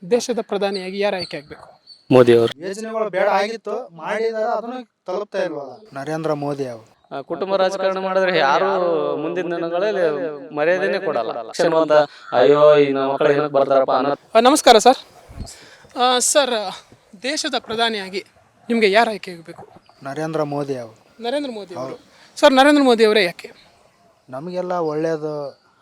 ದೇಶದ ಪ್ರಧಾನಿಯಾಗಿ ಯಾರು ಆಯ್ಕೆ ಆಗಬೇಕು? ಮೋದಿ ಅವರು. ಯೋಜನೆಗಳು ಬೇಡ ಆಗಿತ್ತು, ಮಾಡಿದಾರ ಅದನ್ನ ತಲುಪ್ತಾ ಇಲ್ವಲ್ಲ. ನರೇಂದ್ರ ಮೋದಿ ಅವರು ಕುಟುಂಬ ರಾಜಕಾರಣ ಮಾಡಿದ್ರೆ ಯಾರು ಮುಂದಿನ ದಿನಗಳಲ್ಲಿ ಮರ್ಯಾದೆನೇ ಕೊಡಲ್ಲ. ಕ್ಷಣವಂತ ಅಯ್ಯೋ ಈ ನಮ್ಮ ಮಕ್ಕಳು ಏನಕ್ಕೆ ಬರ್ತಾರಪ್ಪ ಅನ್ನೋ. ನಮಸ್ಕಾರ ಸರ್. ಸರ್, ದೇಶದ ಪ್ರಧಾನಿಯಾಗಿ ನಿಮಗೆ ಯಾರು ಆಯ್ಕೆ ಆಗಬೇಕು? ನರೇಂದ್ರ ಮೋದಿ ಅವರು. ನರೇಂದ್ರ ಮೋದಿ ಅವರು. ಸರ್, ನರೇಂದ್ರ ಮೋದಿ ಅವರೇ ಯಾಕೆ? ನಮಗೆಲ್ಲ ಒಳ್ಳೇದು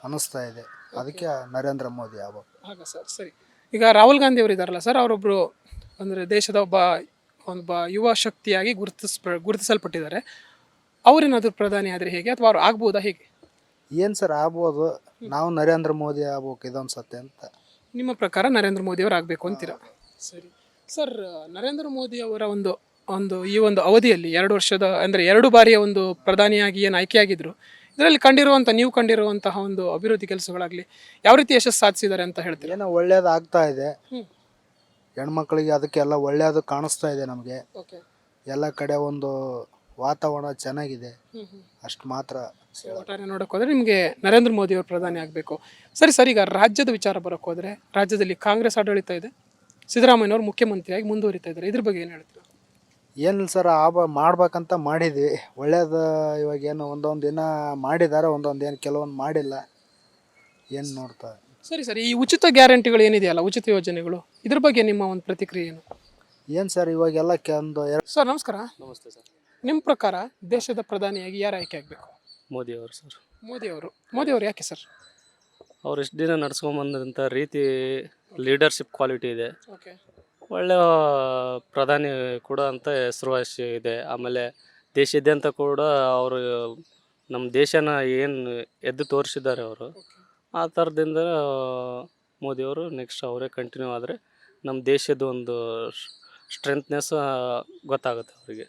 ಅನಿಸ್ತಾ ಇದೆ, ಅದಕ್ಕೆ ನರೇಂದ್ರ ಮೋದಿ ಅವರು. ಹಾಗ ಸರ್, ಸರಿ. ಈಗ ರಾಹುಲ್ ಗಾಂಧಿ ಅವರು ಇದ್ದಾರಲ್ಲ ಸರ್, ಅವರೊಬ್ಬರು ಅಂದರೆ ದೇಶದ ಒಬ್ಬ ಯುವ ಶಕ್ತಿಯಾಗಿ ಗುರುತಿಸಲ್ಪಟ್ಟಿದ್ದಾರೆ. ಅವರೇನಾದರೂ ಪ್ರಧಾನಿ ಆದರೆ ಹೇಗೆ, ಅಥವಾ ಅವ್ರು ಆಗ್ಬೋದಾ ಹೇಗೆ? ಏನು ಸರ್ ಆಗ್ಬೋದು, ನಾವು ನರೇಂದ್ರ ಮೋದಿ ಆಗ್ಬೇಕು ಇದೊಂದು ಸತಿ ಅಂತ. ನಿಮ್ಮ ಪ್ರಕಾರ ನರೇಂದ್ರ ಮೋದಿ ಅವರು ಆಗಬೇಕು ಅಂತೀರಾ? ಸರಿ ಸರ್, ನರೇಂದ್ರ ಮೋದಿ ಅವರ ಈ ಒಂದು ಅವಧಿಯಲ್ಲಿ 2 ವರ್ಷದ ಅಂದರೆ 2 ಬಾರಿಯ ಒಂದು ಪ್ರಧಾನಿಯಾಗಿ ಏನು ಆಯ್ಕೆಯಾಗಿದ್ರು, ಇದರಲ್ಲಿ ನೀವು ಕಂಡಿರುವಂತಹ ಒಂದು ಅಭಿವೃದ್ಧಿ ಕೆಲಸಗಳಾಗಲಿ ಯಾವ ರೀತಿ ಯಶಸ್ಸು ಸಾಧಿಸಿದ್ದಾರೆ ಅಂತ ಹೇಳ್ತೀರಾ? ಏನೋ ಒಳ್ಳೇದು ಆಗ್ತಾ ಇದೆ ಹೆಣ್ಮಕ್ಳಿಗೆ, ಅದಕ್ಕೆಲ್ಲ ಒಳ್ಳೇದು ಕಾಣಿಸ್ತಾ ಇದೆ ನಮಗೆ. ಎಲ್ಲ ಕಡೆ ಒಂದು ವಾತಾವರಣ ಚೆನ್ನಾಗಿದೆ, ಅಷ್ಟು ಮಾತ್ರ. ಒಟ್ಟಾರೆ ನೋಡೋಕೆ ಹೋದರೆ ನಿಮಗೆ ನರೇಂದ್ರ ಮೋದಿ ಅವರು ಪ್ರಧಾನಿ ಆಗಬೇಕು. ಸರಿ, ಈಗ ರಾಜ್ಯದ ವಿಚಾರ ಬರೋಕ್ಕೆ ಹೋದರೆ, ರಾಜ್ಯದಲ್ಲಿ ಕಾಂಗ್ರೆಸ್ ಆಡಳಿತ ಇದೆ, ಸಿದ್ದರಾಮಯ್ಯನವರು ಮುಖ್ಯಮಂತ್ರಿಯಾಗಿ ಮುಂದುವರಿತಾ ಇದ್ದಾರೆ. ಇದ್ರ ಬಗ್ಗೆ ಏನು ಹೇಳ್ತೀರಾ? ಏನಿಲ್ಲ ಸರ್, ಮಾಡ್ಬೇಕಂತ ಮಾಡಿದ್ವಿ, ಒಳ್ಳೇದು. ಇವಾಗ ಏನು ಒಂದೊಂದು ದಿನ ಮಾಡಿದ್ದಾರೆ, ಒಂದೊಂದು ಏನು ಕೆಲವೊಂದು ಮಾಡಿಲ್ಲ, ಏನು ನೋಡ್ತಾ. ಸರಿ, ಈ ಉಚಿತ ಗ್ಯಾರಂಟಿಗಳು ಏನಿದೆಯಲ್ಲ, ಉಚಿತ ಯೋಜನೆಗಳು, ಇದ್ರ ಬಗ್ಗೆ ನಿಮ್ಮ ಒಂದು ಪ್ರತಿಕ್ರಿಯೆ ಏನು? ಏನು ಸರ್, ಇವಾಗೆಲ್ಲ ಸರ್ ನಮಸ್ಕಾರ. ನಮಸ್ತೆ ಸರ್. ನಿಮ್ಮ ಪ್ರಕಾರ ದೇಶದ ಪ್ರಧಾನಿಯಾಗಿ ಯಾರು ಆಯ್ಕೆ ಆಗಬೇಕು? ಮೋದಿ ಅವರು ಸರ್. ಮೋದಿ ಅವರು ಯಾಕೆ ಸರ್? ಅವ್ರು ಇಷ್ಟು ದಿನ ನಡ್ಸ್ಕೊಂಬಂದಂಥ ರೀತಿ ಲೀಡರ್ಶಿಪ್ ಕ್ವಾಲಿಟಿ ಇದೆ, ಒಳ್ಳೆಯ ಪ್ರಧಾನಿ ಕೂಡ ಅಂತ ಹೆಸರುವಾಸಿ ಇದೆ. ಆಮೇಲೆ ದೇಶಾದ್ಯಂತ ಕೂಡ ಅವರು ನಮ್ಮ ದೇಶನ ಏನು ಎದ್ದು ತೋರಿಸಿದ್ದಾರೆ ಅವರು, ಆ ಥರದಿಂದ ಮೋದಿಯವರು ನೆಕ್ಸ್ಟ್ ಅವರೇ ಕಂಟಿನ್ಯೂ ಆದರೆ ನಮ್ಮ ದೇಶದ ಒಂದು ಸ್ಟ್ರೆಂತ್ನೆಸ್ ಗೊತ್ತಾಗುತ್ತೆ ಅವರಿಗೆ.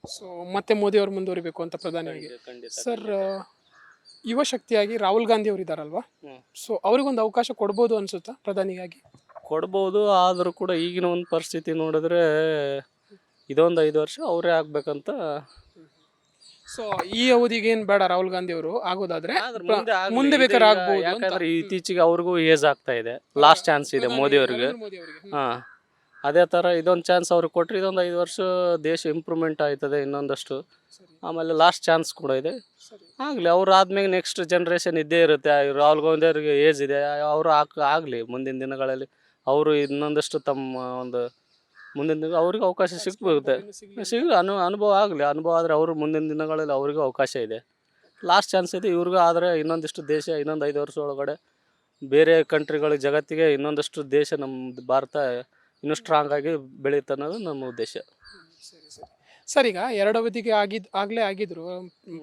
ಸೊ ಮತ್ತೆ ಮೋದಿ ಅವರು ಮುಂದುವರಿಬೇಕು ಅಂತ ಪ್ರಧಾನಿಯಾಗಿ. ಸರ್, ಯುವ ಶಕ್ತಿಯಾಗಿ ರಾಹುಲ್ ಗಾಂಧಿ ಅವರು ಇದ್ದಾರಲ್ವಾ, ಸೊ ಅವ್ರಿಗೊಂದು ಅವಕಾಶ ಕೊಡ್ಬೋದು ಅನ್ಸುತ್ತಾ ಪ್ರಧಾನಿಯಾಗಿ? ಕೊಡ್ಬೋದು, ಆದರೂ ಕೂಡ ಈಗಿನ ಒಂದು ಪರಿಸ್ಥಿತಿ ನೋಡಿದ್ರೆ ಇದೊಂದು 5 ವರ್ಷ ಅವರೇ ಆಗ್ಬೇಕಂತ. ಸೊ ಈ ಅವಧಿಗೆ ಏನು ಬೇಡ, ರಾಹುಲ್ ಗಾಂಧಿ ಅವರು ಆಗೋದಾದ್ರೆ ಮುಂದೆ ಬೇಕಾದ್ರೆ ಆಗ್ಬೋದು. ಯಾಕಂದ್ರೆ ಇತ್ತೀಚೆಗೆ ಅವ್ರಿಗೂ ಏಜ್ ಆಗ್ತಾ ಇದೆ, ಲಾಸ್ಟ್ ಚಾನ್ಸ್ ಇದೆ ಮೋದಿ ಅವ್ರಿಗೆ. ಅದೇ ಥರ ಇದೊಂದು ಚಾನ್ಸ್ ಅವ್ರಿಗೆ ಕೊಟ್ಟರೆ ಇದೊಂದು 5 ವರ್ಷ ದೇಶ ಇಂಪ್ರೂವ್ಮೆಂಟ್ ಆಯ್ತದೆ ಇನ್ನೊಂದಷ್ಟು. ಆಮೇಲೆ ಲಾಸ್ಟ್ ಚಾನ್ಸ್ ಕೂಡ ಇದೆ, ಆಗಲಿ. ಅವ್ರು ಆದ್ಮೇಲೆ ನೆಕ್ಸ್ಟ್ ಜನ್ರೇಷನ್ ಇದ್ದೇ ಇರುತ್ತೆ. ರಾಹುಲ್ ಗಾಂಧಿ ಅವ್ರಿಗೆ ಏಜ್ ಇದೆ, ಅವರು ಆಗಲಿ ಮುಂದಿನ ದಿನಗಳಲ್ಲಿ. ಅವರು ಇನ್ನೊಂದಷ್ಟು ತಮ್ಮ ಒಂದು ಮುಂದಿನ ದಿನ ಅವ್ರಿಗೆ ಅವಕಾಶ ಸಿಗ್ಬೋದು, ಅನುಭವ ಆಗಲಿ. ಅನುಭವ ಆದರೆ ಅವರು ಮುಂದಿನ ದಿನಗಳಲ್ಲಿ ಅವ್ರಿಗೂ ಅವಕಾಶ ಇದೆ, ಲಾಸ್ಟ್ ಚಾನ್ಸ್ ಇದೆ ಇವ್ರಿಗೂ. ಆದರೆ ಇನ್ನೊಂದಿಷ್ಟು ದೇಶ ಇನ್ನೊಂದು 5 ವರ್ಷ ಒಳಗಡೆ ಬೇರೆ ಕಂಟ್ರಿಗಳಿಗೆ, ಜಗತ್ತಿಗೆ ಇನ್ನೊಂದಷ್ಟು ದೇಶ ನಮ್ಮ ಭಾರತ ಇನ್ನೂ ಸ್ಟ್ರಾಂಗ್ ಆಗಿ ಬೆಳೆಯುತ್ತೆ ಅನ್ನೋದು ನಮ್ಮ ಉದ್ದೇಶ. ಸರ್, ಈಗ 2 ಅವಧಿಗೆ ಆಗಲೇ ಆಗಿದ್ರು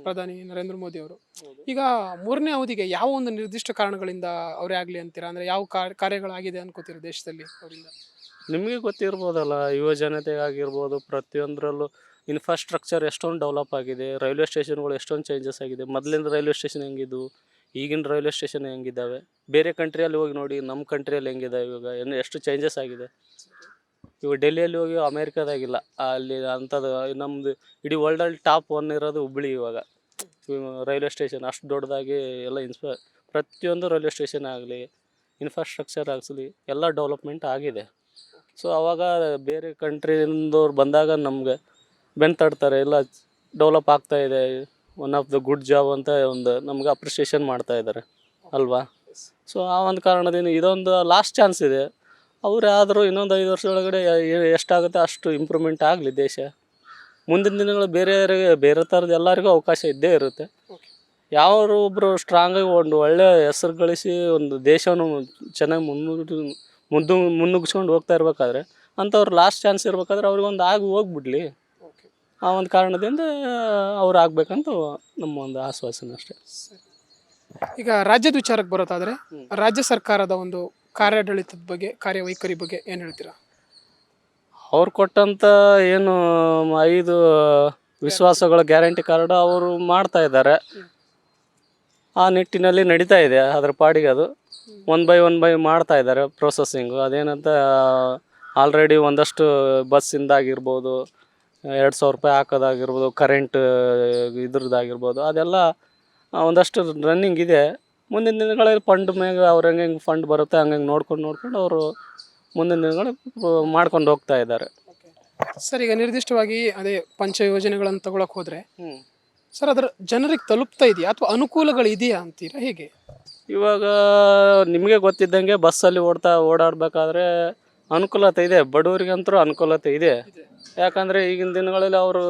ಪ್ರಧಾನಿ ನರೇಂದ್ರ ಮೋದಿ ಅವರು. ಈಗ 3ನೇ ಅವಧಿಗೆ ಯಾವ ಒಂದು ನಿರ್ದಿಷ್ಟ ಕಾರಣಗಳಿಂದ ಅವರೇ ಆಗಲಿ ಅಂತೀರಾ? ಅಂದರೆ ಯಾವ ಕಾರ್ಯಗಳಾಗಿದೆ ಅನ್ಕೋತೀರಾ ದೇಶದಲ್ಲಿ ಅವರಿಂದ? ನಿಮಗೆ ಗೊತ್ತಿರ್ಬೋದಲ್ಲ, ಯುವ ಜನತೆಗಾಗಿರ್ಬೋದು, ಪ್ರತಿಯೊಂದರಲ್ಲೂ ಇನ್ಫ್ರಾಸ್ಟ್ರಕ್ಚರ್ ಎಷ್ಟೊಂದು ಡೆವಲಪ್ ಆಗಿದೆ. ರೈಲ್ವೆ ಸ್ಟೇಷನ್ಗಳು ಎಷ್ಟೊಂದು ಚೇಂಜಸ್ ಆಗಿದೆ. ಮೊದಲಿಂದ ರೈಲ್ವೆ ಸ್ಟೇಷನ್ ಹೆಂಗಿದ್ವು, ಈಗಿನ ರೈಲ್ವೆ ಸ್ಟೇಷನ್ ಹೆಂಗಿದ್ದಾವೆ, ಬೇರೆ ಕಂಟ್ರಿಯಲ್ಲಿ ಹೋಗಿ ನೋಡಿ ನಮ್ಮ ಕಂಟ್ರಿಯಲ್ಲಿ ಹೆಂಗಿದ್ದಾವೆ, ಇವಾಗ ಎಷ್ಟು ಚೇಂಜಸ್ ಆಗಿದೆ. ಇವಾಗ ಡೆಲ್ಲಿಯಲ್ಲಿ ಹೋಗಿ ಅಮೇರಿಕಾದಾಗಿಲ್ಲ, ಅಲ್ಲಿ ಅಂಥದ್ದು ನಮ್ಮದು ಇಡೀ ವರ್ಲ್ಡಲ್ಲಿ ಟಾಪ್ 1 ಇರೋದು ಹುಬ್ಬಳ್ಳಿ. ಇವಾಗ ರೈಲ್ವೆ ಸ್ಟೇಷನ್ ಅಷ್ಟು ದೊಡ್ಡದಾಗಿ ಎಲ್ಲ ಪ್ರತಿಯೊಂದು ರೈಲ್ವೆ ಸ್ಟೇಷನ್ ಆಗಲಿ, ಇನ್ಫ್ರಾಸ್ಟ್ರಕ್ಚರ್ ಆಗಲಿ, ಎಲ್ಲ ಡೆವಲಪ್ಮೆಂಟ್ ಆಗಿದೆ. ಸೊ ಆವಾಗ ಬೇರೆ ಕಂಟ್ರಿಯಿಂದವ್ರು ಬಂದಾಗ ನಮಗೆ ಬೆನ್ನು ತಡ್ತಾರೆ, ಎಲ್ಲ ಡೆವಲಪ್ ಆಗ್ತಾ ಇದೆ, one of the good job ಅಂತ ಒಂದು ನಮ್ಗೆ ಅಪ್ರಿಷಿಯೇಷನ್ ಮಾಡ್ತಾ ಇದ್ದಾರೆ ಅಲ್ವಾ. ಸೊ ಆ ಒಂದು ಕಾರಣದಿಂದ ಇದೊಂದು ಲಾಸ್ಟ್ ಚಾನ್ಸ್ ಇದೆ. ಅವ್ರು ಆದರೂ ಇನ್ನೊಂದು 5 ವರ್ಷ ಒಳಗಡೆ ಎಷ್ಟಾಗುತ್ತೆ ಅಷ್ಟು ಇಂಪ್ರೂವ್ಮೆಂಟ್ ಆಗಲಿ ದೇಶ. ಮುಂದಿನ ದಿನಗಳು ಬೇರೆ ಥರದ್ದು ಎಲ್ಲರಿಗೂ ಅವಕಾಶ ಇದ್ದೇ ಇರುತ್ತೆ. ಯಾರು ಒಬ್ಬರು ಸ್ಟ್ರಾಂಗಾಗಿ ಒಂದು ಒಳ್ಳೆಯ ಹೆಸರು ಗಳಿಸಿ ಒಂದು ದೇಶವನ್ನು ಚೆನ್ನಾಗಿ ಮುನ್ನುಗ್ಗಿಸ್ಕೊಂಡು ಹೋಗ್ತಾ ಇರಬೇಕಾದ್ರೆ ಅಂಥವ್ರು ಲಾಸ್ಟ್ ಚಾನ್ಸ್ ಇರಬೇಕಾದ್ರೆ ಅವ್ರಿಗೊಂದು ಹೋಗ್ಬಿಡ್ಲಿ. ಆ ಒಂದು ಕಾರಣದಿಂದ ಅವ್ರು ಆಗ್ಬೇಕಂತ ನಮ್ಮ ಒಂದು ಆಶ್ವಾಸನೆ ಅಷ್ಟೇ. ಈಗ ರಾಜ್ಯದ ವಿಚಾರಕ್ಕೆ ಬರೋದಾದರೆ, ರಾಜ್ಯ ಸರ್ಕಾರದ ಒಂದು ಕಾರ್ಯಾಡಳಿತದ ಬಗ್ಗೆ, ಕಾರ್ಯವೈಖರಿ ಬಗ್ಗೆ ಏನು ಹೇಳ್ತೀರಾ? ಅವ್ರು ಕೊಟ್ಟಂಥ ಏನು 5 ವಿಶ್ವಾಸಗಳ ಗ್ಯಾರಂಟಿ ಕಾರ್ಡ್ ಅವರು ಮಾಡ್ತಾ ಇದ್ದಾರೆ, ಆ ನಿಟ್ಟಿನಲ್ಲಿ ನಡೀತಾ ಇದೆ. ಅದ್ರ ಪಾಡಿಗೆ ಅದು 1 ಬೈ 1 ಮಾಡ್ತಾ ಇದ್ದಾರೆ ಪ್ರೊಸೆಸಿಂಗು. ಅದೇನಂತ ಆಲ್ರೆಡಿ ಒಂದಷ್ಟು ಬಸ್ಸಿಂದಾಗಿರ್ಬೋದು, 2,000 ರೂಪಾಯಿ ಹಾಕೋದಾಗಿರ್ಬೋದು, ಕರೆಂಟ್ ಇದ್ರದ್ದಾಗಿರ್ಬೋದು, ಅದೆಲ್ಲ ಒಂದಷ್ಟು ರನ್ನಿಂಗ್ ಇದೆ. ಮುಂದಿನ ದಿನಗಳಲ್ಲಿ ಫಂಡ್ ಮ್ಯಾಗ ಅವ್ರು ಹೆಂಗೆ ಫಂಡ್ ಬರುತ್ತೆ ಹಂಗೆ ನೋಡ್ಕೊಂಡು ಅವರು ಮುಂದಿನ ದಿನಗಳು ಮಾಡ್ಕೊಂಡು ಹೋಗ್ತಾ ಇದ್ದಾರೆ. ಸರ್ ಈಗ ನಿರ್ದಿಷ್ಟವಾಗಿ ಅದೇ ಪಂಚ ಯೋಜನೆಗಳನ್ನು ತಗೊಳಕ್ ಹೋದ್ರೆ ಸರ್ ಅದರ ಜನರಿಗೆ ತಲುಪ್ತಾ ಇದೆಯಾ ಅಥವಾ ಅನುಕೂಲಗಳು ಇದೆಯಾ ಅಂತೀರಾ, ಹೇಗೆ? ಇವಾಗ ನಿಮಗೆ ಗೊತ್ತಿದ್ದಂಗೆ ಬಸ್ಸಲ್ಲಿ ಓಡಾಡಬೇಕಾದ್ರೆ ಅನುಕೂಲತೆ ಇದೆ, ಬಡವರಿಗಂತೂ ಅನುಕೂಲತೆ ಇದೆ. ಯಾಕಂದರೆ ಈಗಿನ ದಿನಗಳಲ್ಲಿ ಅವರು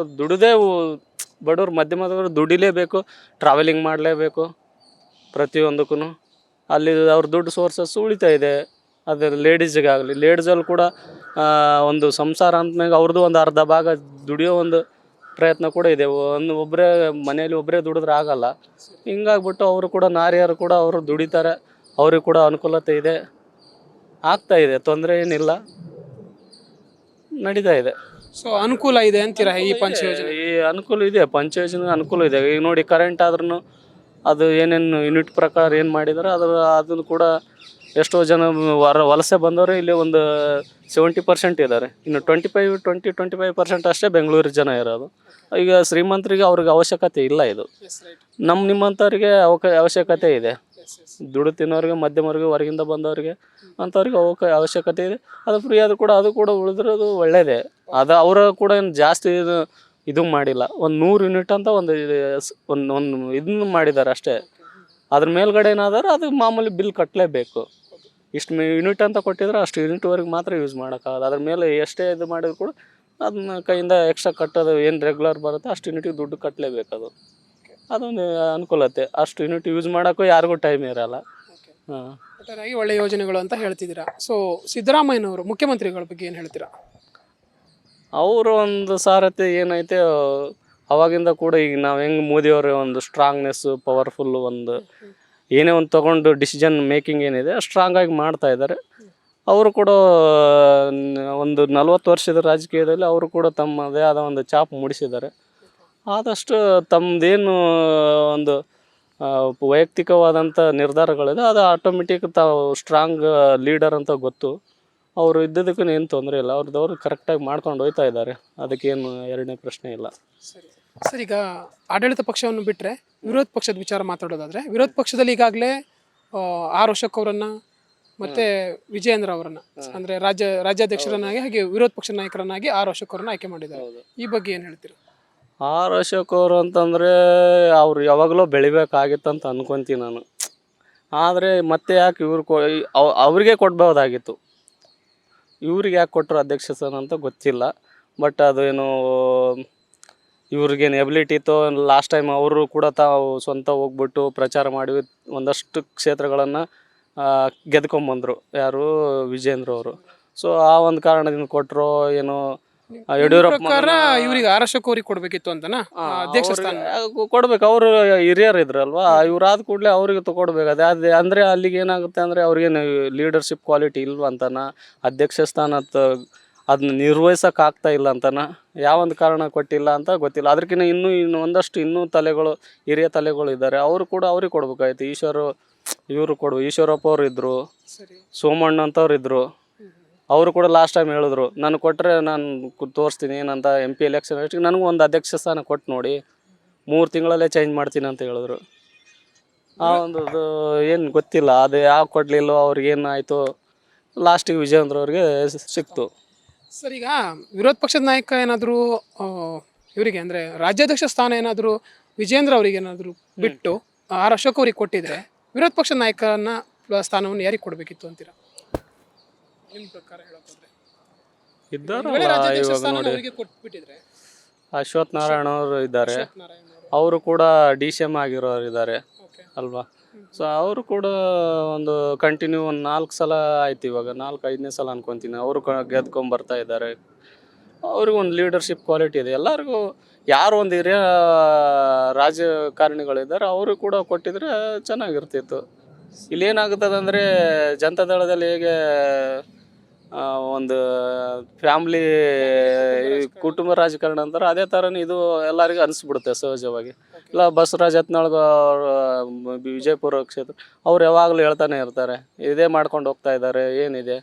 ಬಡವ್ರು ಮಧ್ಯಮದವರು ದುಡಿಲೇಬೇಕು, ಟ್ರಾವೆಲಿಂಗ್ ಮಾಡಲೇಬೇಕು ಪ್ರತಿಯೊಂದಕ್ಕೂ. ಅಲ್ಲಿ ಅವ್ರ ದುಡ್ಡು ಸೋರ್ಸಸ್ ಉಳಿತಾ ಇದೆ. ಅದು ಲೇಡೀಸಿಗಾಗಲಿ, ಲೇಡೀಸಲ್ಲಿ ಕೂಡ ಒಂದು ಸಂಸಾರ ಅಂದಮೇಲೆ ಅವ್ರದ್ದು ಒಂದು ಅರ್ಧ ಭಾಗ ದುಡಿಯೋ ಒಂದು ಪ್ರಯತ್ನ ಕೂಡ ಇದೆ. ಒಬ್ಬರೇ ಮನೆಯಲ್ಲಿ ಒಬ್ಬರೇ ದುಡಿದ್ರೆ ಆಗಲ್ಲ. ಹಿಂಗಾಗ್ಬಿಟ್ಟು ಅವರು ಕೂಡ ನಾರಿಯರು ಕೂಡ ಅವರು ದುಡಿತಾರೆ, ಅವ್ರಿಗೆ ಕೂಡ ಅನುಕೂಲತೆ ಇದೆ, ಆಗ್ತಾ ಇದೆ, ತೊಂದರೆ ಏನಿಲ್ಲ, ನಡೀತಾ ಇದೆ. ಸೊ ಅನುಕೂಲ ಇದೆ ಅಂತೀರಾ ಈ ಪಂಚ ಯೋಜನೆ? ಈ ಅನುಕೂಲ ಇದೆ, ಪಂಚಯೋಜನೆ ಅನುಕೂಲ ಇದೆ. ಈಗ ನೋಡಿ ಕರೆಂಟ್ ಆದ್ರೂ ಅದು ಏನೇನು ಯೂನಿಟ್ ಪ್ರಕಾರ ಏನು ಮಾಡಿದಾರೆ ಅದನ್ನು ಕೂಡ ಎಷ್ಟೋ ಜನ ವಲಸೆ ಬಂದವರು ಇಲ್ಲಿ ಒಂದು 70% ಇದ್ದಾರೆ. ಇನ್ನು 25% ಅಷ್ಟೇ ಬೆಂಗಳೂರು ಜನ ಇರೋದು. ಈಗ ಶ್ರೀಮಂತರಿಗೆ ಅವ್ರಿಗೆ ಅವಶ್ಯಕತೆ ಇಲ್ಲ ಇದು. ನಿಮ್ಮಂಥವ್ರಿಗೆ ಅವಶ್ಯಕತೆ ಇದೆ. ದುಡ್ಡು ತಿನ್ನೋರಿಗೆ, ಮಧ್ಯಮವ್ರಿಗೆ, ಹೊರಗಿಂದ ಬಂದವರಿಗೆ ಅಂಥವ್ರಿಗೆ ಅವಶ್ಯಕತೆ ಇದೆ. ಅದು ಫ್ರೀ ಆದರೂ ಕೂಡ ಅದು ಕೂಡ ಉಳಿದಿರೋದು ಒಳ್ಳೆಯದೇ. ಅದು ಅವರ ಕೂಡ ಏನು ಜಾಸ್ತಿ ಇದು ಮಾಡಿಲ್ಲ. ಒಂದು 100 ಯೂನಿಟ್ ಅಂತ ಒಂದು ಇದನ್ನು ಮಾಡಿದ್ದಾರೆ ಅಷ್ಟೇ. ಅದ್ರ ಮೇಲ್ಗಡೆ ಏನಾದರೂ ಅದು ಮಾಮೂಲಿ ಬಿಲ್ ಕಟ್ಟಲೇಬೇಕು. ಇಷ್ಟು ಯೂನಿಟ್ ಅಂತ ಕೊಟ್ಟಿದ್ರೆ ಅಷ್ಟು ಯೂನಿಟ್ವರೆಗೆ ಮಾತ್ರ ಯೂಸ್ ಮಾಡೋಕ್ಕಾಗಲ್ಲ. ಅದ್ರ ಮೇಲೆ ಎಷ್ಟೇ ಇದು ಮಾಡಿದ್ರು ಕೂಡ ಅದನ್ನ ಕೈಯಿಂದ ಎಕ್ಸ್ಟ್ರಾ ಕಟ್ಟೋದು ಏನು ರೆಗ್ಯುಲರ್ ಬರುತ್ತೆ ಅಷ್ಟು ಯೂನಿಟಿಗೆ ದುಡ್ಡು ಕಟ್ಟಲೇಬೇಕು. ಅದೊಂದು ಅನುಕೂಲತೆ. ಅಷ್ಟು ಯೂನಿಟ್ ಯೂಸ್ ಮಾಡೋಕ್ಕೂ ಯಾರಿಗೂ ಟೈಮ್ ಇರಲ್ಲ. ಹಾಂ, ಒಟ್ಟಾರೆಯಾಗಿ ಒಳ್ಳೆ ಯೋಜನೆಗಳು ಅಂತ ಹೇಳ್ತಿದ್ದೀರಾ. ಸೊ ಸಿದ್ದರಾಮಯ್ಯನವರು ಮುಖ್ಯಮಂತ್ರಿಗಳ ಬಗ್ಗೆ ಏನು ಹೇಳ್ತೀರಾ? ಅವರು ಒಂದು ಸಾರಥಿ ಏನೈತೆ ಅವಾಗಿಂದ ಕೂಡ ಈಗ ನಾವು ಹೆಂಗೆ ಮೋದಿಯವರ ಒಂದು ಸ್ಟ್ರಾಂಗ್ನೆಸ್ಸು, ಪವರ್ಫುಲ್ಲು, ಒಂದು ಏನೇ ಒಂದು ತೊಗೊಂಡು ಡಿಸಿಷನ್ ಮೇಕಿಂಗ್ ಏನಿದೆ ಸ್ಟ್ರಾಂಗಾಗಿ ಮಾಡ್ತಾ ಇದ್ದಾರೆ. ಅವರು ಕೂಡ ಒಂದು 40 ವರ್ಷದ ರಾಜಕೀಯದಲ್ಲಿ ಅವರು ಕೂಡ ತಮ್ಮದೇ ಆದ ಒಂದು ಛಾಪ್ ಮೂಡಿಸಿದ್ದಾರೆ. ಆದಷ್ಟು ತಮ್ಮದೇನು ಒಂದು ವೈಯಕ್ತಿಕವಾದಂಥ ನಿರ್ಧಾರಗಳಿದೆ ಅದು ಆಟೋಮೆಟಿಕ್ ತಾವು ಸ್ಟ್ರಾಂಗ್ ಲೀಡರ್ ಅಂತ ಗೊತ್ತು. ಅವರು ಇದ್ದದಕ್ಕೂ ಏನು ತೊಂದರೆ ಇಲ್ಲ. ಅವ್ರದ್ದವ್ರು ಕರೆಕ್ಟಾಗಿ ಮಾಡ್ಕೊಂಡು ಹೋಗ್ತಾ ಇದ್ದಾರೆ. ಅದಕ್ಕೇನು ಎರಡನೇ ಪ್ರಶ್ನೆ ಇಲ್ಲ. ಸರಿ ಸರ್, ಈಗ ಆಡಳಿತ ಪಕ್ಷವನ್ನು ಬಿಟ್ಟರೆ ವಿರೋಧ ಪಕ್ಷದ ವಿಚಾರ ಮಾತಾಡೋದಾದರೆ, ವಿರೋಧ ಪಕ್ಷದಲ್ಲಿ ಈಗಾಗಲೇ ಆರ್ ಅಶೋಕ್ ಅವರನ್ನು ಮತ್ತು ವಿಜಯೇಂದ್ರ ಅವರನ್ನು ಅಂದರೆ ರಾಜ್ಯಾಧ್ಯಕ್ಷರನ್ನಾಗಿ ಹಾಗೆ ವಿರೋಧ ಪಕ್ಷದ ನಾಯಕರನ್ನಾಗಿ ಆರ್ ಅಶೋಕ್ ಅವರನ್ನು ಆಯ್ಕೆ ಮಾಡಿದ್ದಾರೆ. ಈ ಬಗ್ಗೆ ಏನು ಹೇಳ್ತೀರಾ? ಆರ್ ಅಶೋಕ್ ಅವರು ಅಂತಂದರೆ ಅವ್ರು ಯಾವಾಗಲೂ ಬೆಳಿಬೇಕಾಗಿತ್ತಂತ ಅನ್ಕೊತೀನಿ ನಾನು. ಆದರೆ ಮತ್ತೆ ಯಾಕೆ ಅವ್ರಿಗೆ ಕೊಡ್ಬೋದಾಗಿತ್ತು. ಇವ್ರಿಗೆ ಯಾಕೆ ಕೊಟ್ಟರು ಅಧ್ಯಕ್ಷ ಸ್ಥಾನ ಅಂತ ಗೊತ್ತಿಲ್ಲ. ಬಟ್ ಅದೇನು ಇವ್ರಿಗೇನು ಎಬಿಲಿಟಿ ಇತ್ತು. ಲಾಸ್ಟ್ ಟೈಮ್ ಅವರು ಕೂಡ ತಾವು ಸ್ವಂತ ಹೋಗ್ಬಿಟ್ಟು ಪ್ರಚಾರ ಮಾಡಿ ಒಂದಷ್ಟು ಕ್ಷೇತ್ರಗಳನ್ನು ಗೆದ್ಕೊಂಬಂದರು. ಯಾರು? ವಿಜೇಂದ್ರ ಅವರು. ಸೊ ಆ ಒಂದು ಕಾರಣದಿಂದ ಕೊಟ್ಟರು ಏನೋ. ಯಡಿಯೂರಪ್ಪ ಇವರಿಗೆ ಆರ್ ಅಶೋಕ್ ಅವ್ರಿಗೆ ಕೊಡಬೇಕಿತ್ತು ಅಂತನಾ ಅಧ್ಯಕ್ಷ ಸ್ಥಾನ ಕೊಡ್ಬೇಕು. ಅವರು ಹಿರಿಯರು ಇದ್ರಲ್ವಾ, ಇವ್ರಾದ ಕೂಡಲೇ ಅವ್ರಿಗೆ ತಗೊಡ್ಬೇಕು. ಅದೇ ಅಂದರೆ ಅಲ್ಲಿಗೆ ಏನಾಗುತ್ತೆ ಅಂದರೆ ಅವ್ರಿಗೇನು ಲೀಡರ್ಶಿಪ್ ಕ್ವಾಲಿಟಿ ಇಲ್ವ ಅಂತಾನ, ಅಧ್ಯಕ್ಷ ಸ್ಥಾನ ಅದನ್ನ ನಿರ್ವಹಿಸೋಕೆ ಆಗ್ತಾ ಇಲ್ಲ ಅಂತಾನ, ಯಾವೊಂದು ಕಾರಣ ಕೊಟ್ಟಿಲ್ಲ ಅಂತ ಗೊತ್ತಿಲ್ಲ. ಅದಕ್ಕಿಂತ ಇನ್ನೂ ಒಂದಷ್ಟು ಹಿರಿಯ ತಲೆಗಳು ಇದ್ದಾರೆ. ಅವರು ಕೂಡ ಅವ್ರಿಗೆ ಕೊಡ್ಬೇಕಾಯ್ತು. ಈಶ್ವರಪ್ಪ ಅವರು ಇದ್ದರು, ಸೋಮಣ್ಣ ಅಂತವ್ರು ಇದ್ದರು. ಅವರು ಕೂಡ ಲಾಸ್ಟ್ ಟೈಮ್ ಹೇಳಿದ್ರು, ನಾನು ಕೊಟ್ಟರೆ ನಾನು ತೋರಿಸ್ತೀನಿ ಏನಂತ MP ಎಲೆಕ್ಷನ್ ಅಷ್ಟಿಗೆ ನನಗೂ ಒಂದು ಅಧ್ಯಕ್ಷ ಸ್ಥಾನ ಕೊಟ್ಟು ನೋಡಿ, 3 ತಿಂಗಳಲ್ಲೇ ಚೇಂಜ್ ಮಾಡ್ತೀನಿ ಅಂತ ಹೇಳಿದ್ರು. ಆ ಒಂದು ಏನು ಗೊತ್ತಿಲ್ಲ, ಅದು ಯಾವ ಕೊಡಲಿಲ್ಲೋ ಅವ್ರಿಗೇನಾಯಿತು, ಲಾಸ್ಟಿಗೆ ವಿಜಯೇಂದ್ರ ಅವ್ರಿಗೆ ಸಿಕ್ತು. ಸರ್, ಈಗ ವಿರೋಧ ಪಕ್ಷದ ನಾಯಕ ಏನಾದರೂ ಇವರಿಗೆ ಅಂದರೆ ರಾಜ್ಯಾಧ್ಯಕ್ಷ ಸ್ಥಾನ ಏನಾದರೂ ವಿಜೇಂದ್ರ ಅವರಿಗೆ ಏನಾದರೂ ಬಿಟ್ಟು ಆರ್ ಅಶೋಕ್ ಅವ್ರಿಗೆ ಕೊಟ್ಟಿದ್ರೆ ವಿರೋಧ ಪಕ್ಷದ ನಾಯಕನ ಸ್ಥಾನವನ್ನು ಯಾರಿಗೆ ಕೊಡಬೇಕಿತ್ತು ಅಂತೀರಾ? ನಿಮ್ಮ ಪ್ರಕಾರ ಹೇಳೋದಾದ್ರೆ ಇದ್ದಾರೆ ಅಶ್ವಥ್ ನಾರಾಯಣ ಅವರು ಇದ್ದಾರೆ. ಅವರು ಕೂಡ DCM ಆಗಿರೋರು ಇದ್ದಾರೆ ಅಲ್ವಾ. ಸೊ ಅವರು ಕೂಡ ಒಂದು ಕಂಟಿನ್ಯೂ ಒಂದು 4 ಸಲ ಆಯ್ತು, ಇವಾಗ 4-5ನೇ ಸಲ ಅನ್ಕೊತೀನಿ. ಅವರು ಗೆದ್ಕೊಂಬರ್ತಾ ಇದ್ದಾರೆ. ಅವ್ರಿಗೂ ಒಂದು ಲೀಡರ್ಶಿಪ್ ಕ್ವಾಲಿಟಿ ಇದೆ. ಎಲ್ಲರಿಗೂ ಯಾರು ಒಂದು ಹಿರಿಯ ರಾಜಕಾರಣಿಗಳಿದ್ದಾರೆ ಅವರು ಕೂಡ ಕೊಟ್ಟಿದ್ರೆ ಚೆನ್ನಾಗಿರ್ತಿತ್ತು. ಇಲ್ಲೇನಾಗುತ್ತದೆ ಅಂದರೆ ಜನತಾದಳದಲ್ಲಿ ಹೇಗೆ ಒಂದು ಫ್ಯಾಮ್ಲಿ ಕುಟುಂಬ ರಾಜಕಾರಣ ಅಂತಾರೆ, ಅದೇ ಥರನೇ ಇದು ಎಲ್ಲರಿಗೂ ಅನಿಸ್ಬಿಡುತ್ತೆ ಸಹಜವಾಗಿ. ಇಲ್ಲ ಬಸವರಾಜ್ ಯತ್ನಾಳ್ ವಿಜಯಪುರ ಕ್ಷೇತ್ರ ಅವ್ರು ಯಾವಾಗಲೂ ಹೇಳ್ತಾನೆ ಇರ್ತಾರೆ, ಇದೇ ಮಾಡ್ಕೊಂಡು ಹೋಗ್ತಾ ಇದ್ದಾರೆ, ಏನಿದೆ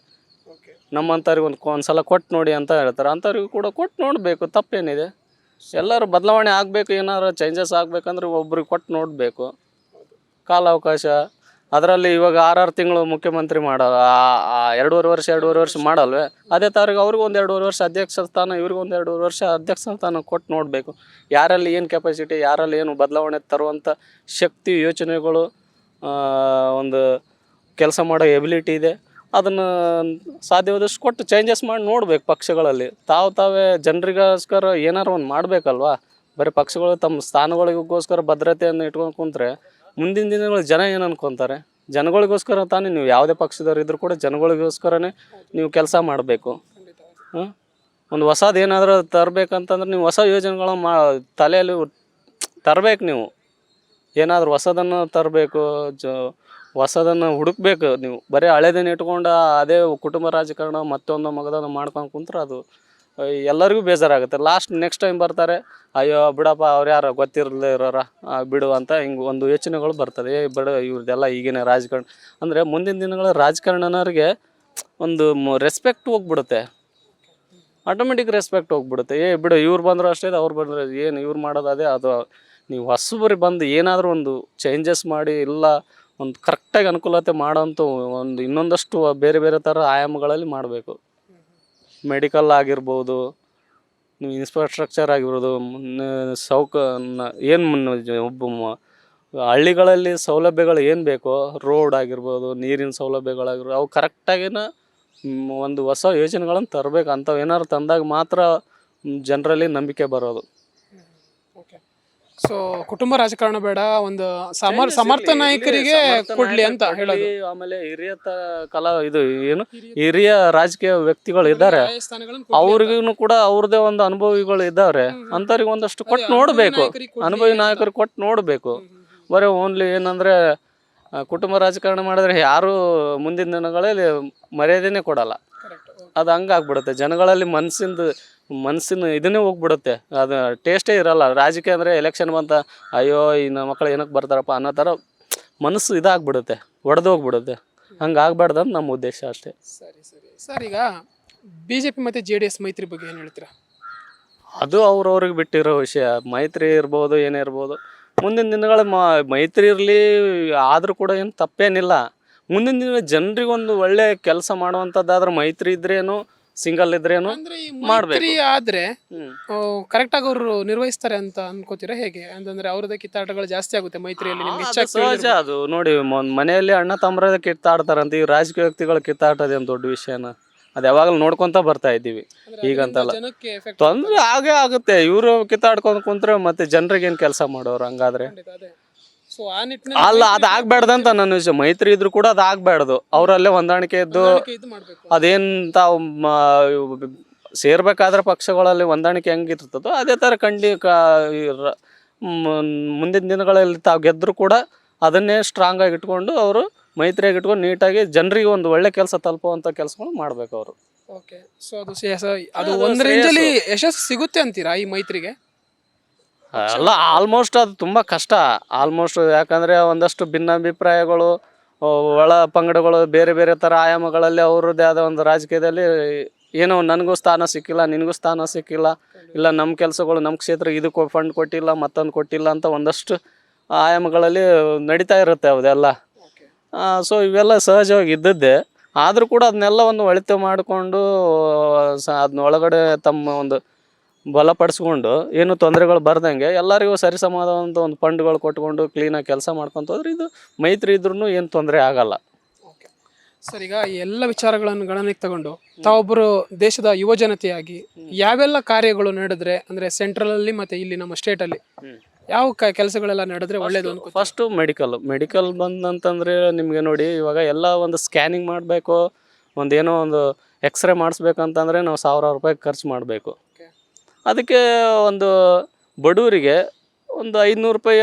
ನಮ್ಮಂಥವ್ರಿಗೆ ಒಂದು ಸಲ ಕೊಟ್ಟು ನೋಡಿ ಅಂತ ಹೇಳ್ತಾರೆ. ಅಂಥವ್ರಿಗೂ ಕೂಡ ಕೊಟ್ಟು ನೋಡಬೇಕು, ತಪ್ಪೇನಿದೆ. ಎಲ್ಲರೂ ಬದಲಾವಣೆ ಆಗಬೇಕು, ಏನಾದ್ರು ಚೇಂಜಸ್ ಆಗಬೇಕಂದ್ರೆ ಒಬ್ರಿಗೆ ಕೊಟ್ಟು ನೋಡಬೇಕು. ಕಾಲಾವಕಾಶ ಅದರಲ್ಲಿ ಇವಾಗ 6 ತಿಂಗಳು ಮುಖ್ಯಮಂತ್ರಿ ಮಾಡಲ್ಲ, 2.5 ವರ್ಷ ಮಾಡಲ್ವೇ? ಅದೇ ಥರ ಅವ್ರಿಗೂ ಒಂದು 2.5 ವರ್ಷ ಅಧ್ಯಕ್ಷ ಸ್ಥಾನ, ಇವ್ರಿಗೂ ಒಂದು 2.5 ವರ್ಷ ಅಧ್ಯಕ್ಷ ಸ್ಥಾನ ಕೊಟ್ಟು ನೋಡಬೇಕು. ಯಾರಲ್ಲಿ ಏನು ಕೆಪಾಸಿಟಿ, ಯಾರಲ್ಲಿ ಏನು ಬದಲಾವಣೆ ತರುವಂಥ ಶಕ್ತಿ, ಯೋಚನೆಗಳು, ಒಂದು ಕೆಲಸ ಮಾಡೋ ಎಬಿಲಿಟಿ ಇದೆ, ಅದನ್ನು ಸಾಧ್ಯವಾದಷ್ಟು ಕೊಟ್ಟು ಚೇಂಜಸ್ ಮಾಡಿ ನೋಡ್ಬೇಕು. ಪಕ್ಷಗಳಲ್ಲಿ ತಾವೇ ಜನರಿಗೋಸ್ಕರ ಏನಾರು ಒಂದು ಮಾಡಬೇಕಲ್ವಾ? ಬರೀ ಪಕ್ಷಗಳು ತಮ್ಮ ಸ್ಥಾನಗಳಿಗೋಸ್ಕರ ಭದ್ರತೆಯನ್ನು ಇಟ್ಕೊಂಡು ಕುಂತ್ರೆ ಮುಂದಿನ ದಿನಗಳು ಜನ ಏನು ಅನ್ಕೊತಾರೆ? ಜನಗಳಿಗೋಸ್ಕರ ತಾನೇ ನೀವು ಯಾವುದೇ ಪಕ್ಷದವ್ರು ಇದ್ರೂ ಕೂಡ ಜನಗಳಿಗೋಸ್ಕರನೇ ನೀವು ಕೆಲಸ ಮಾಡಬೇಕು. ಒಂದು ಹೊಸದು ಏನಾದರೂ ತರಬೇಕಂತಂದ್ರೆ ನೀವು ಹೊಸ ಯೋಜನೆಗಳ ತಲೆಯಲ್ಲಿ ತರಬೇಕು. ನೀವು ಏನಾದರೂ ಹೊಸದನ್ನು ತರಬೇಕು, ಹೊಸದನ್ನು ಹುಡುಕ್ಬೇಕು. ನೀವು ಬರೀ ಹಳೇದನ್ನು ಇಟ್ಕೊಂಡು ಅದೇ ಕುಟುಂಬ ರಾಜಕಾರಣ ಮತ್ತೊಂದು ಮಗದೊಂದು ಮಾಡ್ಕೊಂಡು ಕುಂತ್ರೆ ಅದು ಎಲ್ಲರಿಗೂ ಬೇಜಾರಾಗುತ್ತೆ. ನೆಕ್ಸ್ಟ್ ಟೈಮ್ ಬರ್ತಾರೆ, ಅಯ್ಯೋ ಬಿಡಪ್ಪ ಅವ್ರು ಯಾರು ಗೊತ್ತಿರಲೇ ಇರೋರ ಬಿಡು ಅಂತ ಹಿಂಗೆ ಒಂದು ಯೋಚನೆಗಳು ಬರ್ತದೆ. ಬಿಡು ಇವ್ರದ್ದೆಲ್ಲ ಈಗಿನ ರಾಜಕಾರಣ ಅಂದರೆ ಮುಂದಿನ ದಿನಗಳ ರಾಜಕಾರಣನವ್ರಿಗೆ ಒಂದು ರೆಸ್ಪೆಕ್ಟ್ ಹೋಗ್ಬಿಡುತ್ತೆ, ಆಟೋಮೆಟಿಕ್ ರೆಸ್ಪೆಕ್ಟ್ ಹೋಗ್ಬಿಡುತ್ತೆ. ಬಿಡು ಇವ್ರು ಬಂದರೂ ಅಷ್ಟೇ, ಅವ್ರು ಬಂದರೆ ಏನು ಇವ್ರು ಮಾಡೋದು ಅದೇ ಅದು. ನೀವು ಹೊಸಬರಿ ಬಂದು ಏನಾದರೂ ಒಂದು ಚೇಂಜಸ್ ಮಾಡಿ, ಇಲ್ಲ ಒಂದು ಕರೆಕ್ಟಾಗಿ ಅನುಕೂಲತೆ ಮಾಡೋಂಥ ಒಂದು ಇನ್ನೊಂದಷ್ಟು ಬೇರೆ ಬೇರೆ ಥರ ಆಯಾಮಗಳಲ್ಲಿ ಮಾಡಬೇಕು. ಮೆಡಿಕಲ್ ಆಗಿರ್ಬೋದು, ಇನ್ಫ್ರಾಸ್ಟ್ರಕ್ಚರ್ ಆಗಿರ್ಬೋದು, ಹಳ್ಳಿಗಳಲ್ಲಿ ಸೌಲಭ್ಯಗಳು ಏನು ಬೇಕೋ, ರೋಡ್ ಆಗಿರ್ಬೋದು, ನೀರಿನ ಸೌಲಭ್ಯಗಳಾಗಿರ್ಬೋದು, ಅವು ಕರೆಕ್ಟಾಗಿನ ಒಂದು ಹೊಸ ಯೋಜನೆಗಳನ್ನು ತರಬೇಕು. ಅಂಥವು ಏನಾದ್ರು ತಂದಾಗ ಮಾತ್ರ ಜನರಲ್ಲಿ ನಂಬಿಕೆ ಬರೋದು. ಸೊ ಕುಟುಂಬ ರಾಜಕಾರಣ ಬೇಡ, ಒಂದು ಸಮರ್ಥ ನಾಯಕರಿಗೆ ಕೊಡ್ಲಿ ಅಂತ ಹೇಳೋದು. ಆಮೇಲೆ ಹಿರಿಯ ರಾಜಕೀಯ ವ್ಯಕ್ತಿಗಳು ಇದ್ದಾರೆ, ಅವ್ರಿಗೂ ಕೂಡ ಅವ್ರದೇ ಒಂದು ಅನುಭವಿಗಳು ಇದ್ದಾರೆ, ಅಂಥವ್ರಿಗೆ ಒಂದಷ್ಟು ಕೊಟ್ಟು ನೋಡಬೇಕು. ಅನುಭವಿ ನಾಯಕರು ಕೊಟ್ಟು ನೋಡಬೇಕು. ಬರೀ ಓನ್ಲಿ ಏನಂದ್ರೆ ಕುಟುಂಬ ರಾಜಕಾರಣ ಮಾಡಿದ್ರೆ ಯಾರು ಮುಂದಿನ ದಿನಗಳಲ್ಲಿ ಮರ್ಯಾದೆನೇ ಕೊಡಲ್ಲ. ಅದು ಹಂಗಾಗ್ಬಿಡುತ್ತೆ. ಜನಗಳಲ್ಲಿ ಮನಸ್ಸಿನ ಇದನ್ನೇ ಹೋಗ್ಬಿಡುತ್ತೆ, ಅದು ಟೇಸ್ಟೇ ಇರಲ್ಲ. ರಾಜಕೀಯ ಅಂದರೆ ಎಲೆಕ್ಷನ್ ಬಂತ ಅಯ್ಯೋ ಈ ನಮ್ಮ ಮಕ್ಕಳು ಏನಕ್ಕೆ ಬರ್ತಾರಪ್ಪ ಅನ್ನೋ ಥರ ಮನಸ್ಸು ಇದಾಗ್ಬಿಡುತ್ತೆ, ಒಡೆದೋಗ್ಬಿಡುತ್ತೆ. ಹಂಗೆ ಆಗ್ಬಾರ್ದಂತ ನಮ್ಮ ಉದ್ದೇಶ ಅಷ್ಟೇ. ಸರಿ ಸರ್, ಈಗ BJP ಮತ್ತು JDS ಮೈತ್ರಿ ಬಗ್ಗೆ ಏನು ಹೇಳ್ತೀರಾ? ಅದು ಅವ್ರವ್ರಿಗೆ ಬಿಟ್ಟಿರೋ ವಿಷಯ. ಮೈತ್ರಿ ಇರ್ಬೋದು, ಏನೇ ಇರ್ಬೋದು. ಮುಂದಿನ ದಿನಗಳ ಮೈತ್ರಿ ಇರಲಿ, ಆದರೂ ಕೂಡ ಏನು ತಪ್ಪೇನಿಲ್ಲ. ಮುಂದಿನ ದಿನ ಜನರಿಗೊಂದು ಒಳ್ಳೆ ಕೆಲಸ ಮಾಡುವಂಥದ್ದಾದ್ರೆ ಮೈತ್ರಿ ಇದ್ರೇನು, ಸಿಂಗಲ್ ಇದ್ರೇನು ಮಾಡ್ಬೇಕು. ಆದ್ರೆ ಕರೆಕ್ಟ್ ಆಗಿ ಅವರು ನಿರ್ವಹಿಸ್ತಾರೆ ಅಂತ ಅನ್ಕೋತೀರಾ? ಹೇಗೆ ಅಂತಂದ್ರೆ ಅವ್ರದ್ದು ಕಿತ್ತಾಟಗಳು ಜಾಸ್ತಿ ಆಗುತ್ತೆ ಮೈತ್ರಿಯಲ್ಲಿ. ಸಹಜ ಅದು. ನೋಡಿ, ಮನೆಯಲ್ಲಿ ಅಣ್ಣ ತಮ್ಮರದ ಕಿತ್ತಾಡ್ತಾರಂತ, ಈ ರಾಜಕೀಯ ವ್ಯಕ್ತಿಗಳು ಕಿತ್ತಾಟೋದೇನು ದೊಡ್ಡ ವಿಷಯನ? ಅದು ಯಾವಾಗಲೂ ನೋಡ್ಕೊಂತ ಬರ್ತಾ ಇದ್ದೀವಿ. ಈಗಂತಲ್ಲ, ತೊಂದರೆ ಆಗೇ ಆಗುತ್ತೆ. ಇವರು ಕಿತ್ತಾಡ್ಕೊಂಡು ಕುಂತ್ರೆ ಮತ್ತೆ ಜನರಿಗೆ ಏನು ಕೆಲಸ ಮಾಡೋರು? ಹಂಗಾದ್ರೆ ಅಲ್ಲ, ಅದು ಆಗ್ಬೇಡ್ದಂತ ನನ್ನ ವಿಷಯ. ಮೈತ್ರಿ ಇದ್ರು ಕೂಡ ಅದು ಆಗ್ಬೇಡ್ದು. ಅವರಲ್ಲೇ ಹೊಂದಾಣಿಕೆ ಇದ್ದು ಅದೇಂತ ಸೇರ್ಬೇಕಾದ್ರೆ ಪಕ್ಷಗಳಲ್ಲಿ ಹೊಂದಾಣಿಕೆ ಹೆಂಗಿರ್ತದೋ ಅದೇ ಥರ ಮುಂದಿನ ದಿನಗಳಲ್ಲಿ ತಾವು ಗೆದ್ದರೂ ಕೂಡ ಅದನ್ನೇ ಸ್ಟ್ರಾಂಗ್ ಆಗಿ ಇಟ್ಕೊಂಡು ಅವರು ಮೈತ್ರಿಯಾಗಿ ಇಟ್ಕೊಂಡು ನೀಟಾಗಿ ಜನರಿಗೆ ಒಂದು ಒಳ್ಳೆ ಕೆಲಸ ತಲುಪುವಂಥ ಕೆಲಸಗಳು ಮಾಡ್ಬೇಕು ಅವರು. ಓಕೆ, ಸೊ ಅದು ಒಂದು ರೇಂಜಲ್ಲಿ ಯಶಸ್ಸು ಸಿಗುತ್ತೆ ಅಂತೀರಾ ಈ ಮೈತ್ರಿಗೆ? ಅಲ್ಲ, ಆಲ್ಮೋಸ್ಟ್ ಅದು ತುಂಬ ಕಷ್ಟ. ಆಲ್ಮೋಸ್ಟ್ ಯಾಕಂದರೆ ಒಂದಷ್ಟು ಭಿನ್ನಾಭಿಪ್ರಾಯಗಳು, ಒಳ ಪಂಗಡಗಳು, ಬೇರೆ ಬೇರೆ ಥರ ಆಯಾಮಗಳಲ್ಲಿ ಅವ್ರದ್ದೇ ಆದ ಒಂದು ರಾಜಕೀಯದಲ್ಲಿ ಏನೋ ನನಗೂ ಸ್ಥಾನ ಸಿಕ್ಕಿಲ್ಲ, ನಿನಗೂ ಸ್ಥಾನ ಸಿಕ್ಕಿಲ್ಲ, ಇಲ್ಲ ನಮ್ಮ ಕೆಲಸಗಳು ನಮ್ಮ ಕ್ಷೇತ್ರ ಇದಕ್ಕೆ ಫಂಡ್ ಕೊಟ್ಟಿಲ್ಲ, ಮತ್ತೊಂದು ಕೊಟ್ಟಿಲ್ಲ ಅಂತ ಒಂದಷ್ಟು ಆಯಾಮಗಳಲ್ಲಿ ನಡೀತಾ ಇರುತ್ತೆ ಅದೆಲ್ಲ. ಸೊ ಇವೆಲ್ಲ ಸಹಜವಾಗಿ ಇದ್ದದ್ದೇ. ಆದರೂ ಕೂಡ ಅದನ್ನೆಲ್ಲ ಒಂದು ಒಳಿತು ಮಾಡಿಕೊಂಡು ಅದನ್ನ ಒಳಗಡೆ ತಮ್ಮ ಒಂದು ಬಲಪಡಿಸ್ಕೊಂಡು ಏನು ತೊಂದರೆಗಳು ಬರ್ದಂಗೆ ಎಲ್ಲರಿಗೂ ಸರಿಸಮಾನವಾದಂಥ ಒಂದು ಫಂಡ್ಗಳು ಕೊಟ್ಕೊಂಡು ಕ್ಲೀನಾಗಿ ಕೆಲಸ ಮಾಡ್ಕೊತ ಹೋದ್ರೆ ಇದು ಮೈತ್ರಿ ಇದ್ರೂ ಏನು ತೊಂದರೆ ಆಗಲ್ಲ. ಸರ್, ಈಗ ಎಲ್ಲ ವಿಚಾರಗಳನ್ನು ಗಣನೆಗೆ ತಗೊಂಡು ತಾವೊಬ್ಬರು ದೇಶದ ಯುವ ಜನತೆಯಾಗಿ ಯಾವೆಲ್ಲ ಕಾರ್ಯಗಳು ನಡೆದ್ರೆ, ಅಂದರೆ ಸೆಂಟ್ರಲಲ್ಲಿ ಮತ್ತು ಇಲ್ಲಿ ನಮ್ಮ ಸ್ಟೇಟಲ್ಲಿ ಯಾವ ಕೆಲಸಗಳೆಲ್ಲ ನಡೆದ್ರೆ ಒಳ್ಳೇದು ಅಂತ? ಫಸ್ಟು ಮೆಡಿಕಲ್ ಬಂದಂತಂದರೆ ನಿಮಗೆ ನೋಡಿ, ಇವಾಗ ಎಲ್ಲ ಒಂದು ಸ್ಕ್ಯಾನಿಂಗ್ ಮಾಡಬೇಕು, ಒಂದೇನೋ ಒಂದು ಎಕ್ಸ್ರೇ ಮಾಡಿಸ್ಬೇಕಂತಂದರೆ ನಾವು 1000 ರೂಪಾಯಿ ಖರ್ಚು ಮಾಡಬೇಕು. ಅದಕ್ಕೆ ಒಂದು ಬಡವರಿಗೆ ಒಂದು 500 ರೂಪಾಯಿ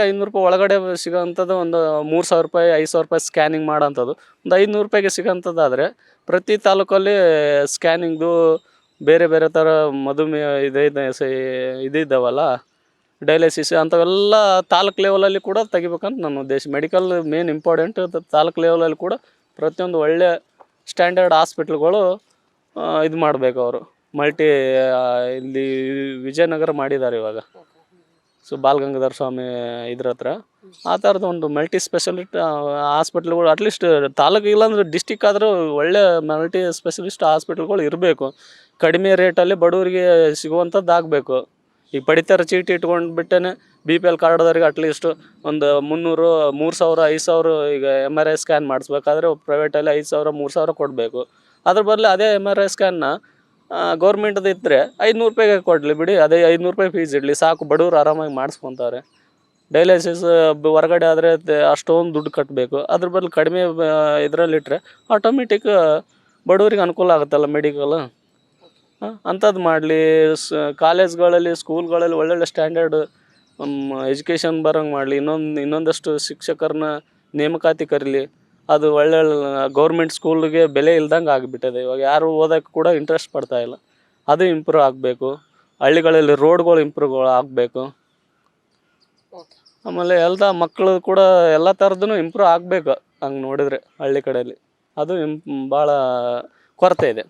ಒಳಗಡೆ ಸಿಗೋಂಥದ್ದು, ಒಂದು 3000 ರೂಪಾಯಿ 5000 ರೂಪಾಯಿ ಸ್ಕ್ಯಾನಿಂಗ್ ಮಾಡೋಂಥದ್ದು ಒಂದು 500 ರೂಪಾಯಿಗೆ ಸಿಗೋಂಥದ್ದಾದರೆ ಪ್ರತಿ ತಾಲೂಕಲ್ಲಿ ಸ್ಕ್ಯಾನಿಂಗ್ದು ಬೇರೆ ಬೇರೆ ಥರ ಮಧುಮೇಹ ಇದಿದ್ದಾವಲ್ಲ, ಡಯಾಲಿಸಿಸ್ ಅಂಥವೆಲ್ಲ ತಾಲೂಕು ಲೆವೆಲಲ್ಲಿ ಕೂಡ ತೆಗಿಬೇಕಂತ ನನ್ನ ಉದ್ದೇಶ. Medical main important. ತಾಲೂಕು ಲೆವೆಲಲ್ಲಿ ಕೂಡ ಪ್ರತಿಯೊಂದು ಒಳ್ಳೆ ಸ್ಟ್ಯಾಂಡರ್ಡ್ ಹಾಸ್ಪಿಟ್ಲ್ಗಳು ಇದು ಮಾಡಬೇಕು ಅವರು. ಇಲ್ಲಿ ವಿಜಯನಗರ ಮಾಡಿದ್ದಾರೆ ಇವಾಗ. ಸೊ ಬಾಲಗಂಗಾಧರ ಸ್ವಾಮಿ ಇದ್ರ ಹತ್ರ ಆ ಥರದ ಒಂದು ಮಲ್ಟಿ ಸ್ಪೆಷಲಿಸ್ಟ್ ಹಾಸ್ಪಿಟ್ಲ್ಗಳು ಅಟ್ಲೀಸ್ಟ್ ತಾಲೂಕು ಇಲ್ಲಾಂದ್ರೆ ಡಿಸ್ಟಿಕ್ ಆದರೂ ಒಳ್ಳೆ ಮಲ್ಟಿ ಸ್ಪೆಷಲಿಸ್ಟ್ ಹಾಸ್ಪಿಟ್ಲ್ಗಳು ಇರಬೇಕು. ಕಡಿಮೆ ರೇಟಲ್ಲಿ ಬಡವರಿಗೆ ಸಿಗುವಂಥದ್ದು ಆಗಬೇಕು. ಈಗ ಪಡಿತರ ಚೀಟಿ ಇಟ್ಕೊಂಡು ಬಿಟ್ಟೇ BPL ಕಾರ್ಡ್ದವ್ರಿಗೆ ಅಟ್ಲೀಸ್ಟ್ ಒಂದು 300, 3,000, 5,000 ಈಗ MRI ಸ್ಕ್ಯಾನ್ ಮಾಡಿಸ್ಬೇಕಾದ್ರೆ ಪ್ರೈವೇಟಲ್ಲಿ 5,000, 3,000 ಕೊಡಬೇಕು. ಅದ್ರ ಬದಲು ಅದೇ MRI ಸ್ಕ್ಯಾನ್ನ ಗೌರ್ಮೆಂಟ್ದು ಇದ್ದರೆ 500 ರೂಪಾಯಿಗೆ ಕೊಡಲಿ ಬಿಡಿ, ಅದೇ 500 ರೂಪಾಯಿ ಫೀಸ್ ಇಡಲಿ ಸಾಕು, ಬಡವರು ಆರಾಮಾಗಿ ಮಾಡಿಸ್ಕೊತಾರೆ. ಡಯಾಲಿಸಿಸ್ ಹೊರಗಡೆ ಆದರೆ ಅಷ್ಟೊಂದು ದುಡ್ಡು ಕಟ್ಟಬೇಕು. ಅದ್ರ ಬದಲು ಕಡಿಮೆ ಇದರಲ್ಲಿಟ್ಟರೆ ಆಟೋಮೆಟಿಕ್ ಬಡವರಿಗೆ ಅನುಕೂಲ ಆಗುತ್ತಲ್ಲ ಮೆಡಿಕಲ್. ಅಂಥದ್ದು ಮಾಡಲಿ. ಕಾಲೇಜ್ಗಳಲ್ಲಿ, ಸ್ಕೂಲ್ಗಳಲ್ಲಿ ಒಳ್ಳೊಳ್ಳೆ ಸ್ಟ್ಯಾಂಡರ್ಡ್ ಎಜುಕೇಷನ್ ಬರೋಂಗೆ ಮಾಡಲಿ. ಇನ್ನೊಂದಷ್ಟು ಶಿಕ್ಷಕರನ್ನ ನೇಮಕಾತಿ ಕರೀಲಿ. ಅದು ಒಳ್ಳೊಳ್ಳೆ ಗೌರ್ಮೆಂಟ್ ಸ್ಕೂಲ್ಗೆ ಬೆಲೆ ಇಲ್ದಂಗೆ ಆಗಿಬಿಟ್ಟಿದೆ. ಇವಾಗ ಯಾರು ಓದೋಕ್ಕೆ ಕೂಡ ಇಂಟ್ರೆಸ್ಟ್ ಪಡ್ತಾ ಇಲ್ಲ. ಅದು ಇಂಪ್ರೂವ್ ಆಗಬೇಕು. ಹಳ್ಳಿಗಳಲ್ಲಿ ರೋಡ್ಗಳು ಇಂಪ್ರೂವ್ ಆಗಬೇಕು. ಆಮೇಲೆ ಮಕ್ಕಳು ಕೂಡ ಎಲ್ಲ ಥರದ್ದು ಇಂಪ್ರೂವ್ ಆಗಬೇಕು. ಹಂಗೆ ನೋಡಿದರೆ ಹಳ್ಳಿ ಕಡೆಯಲ್ಲಿ ಅದು ಭಾಳ ಕೊರತೆ ಇದೆ.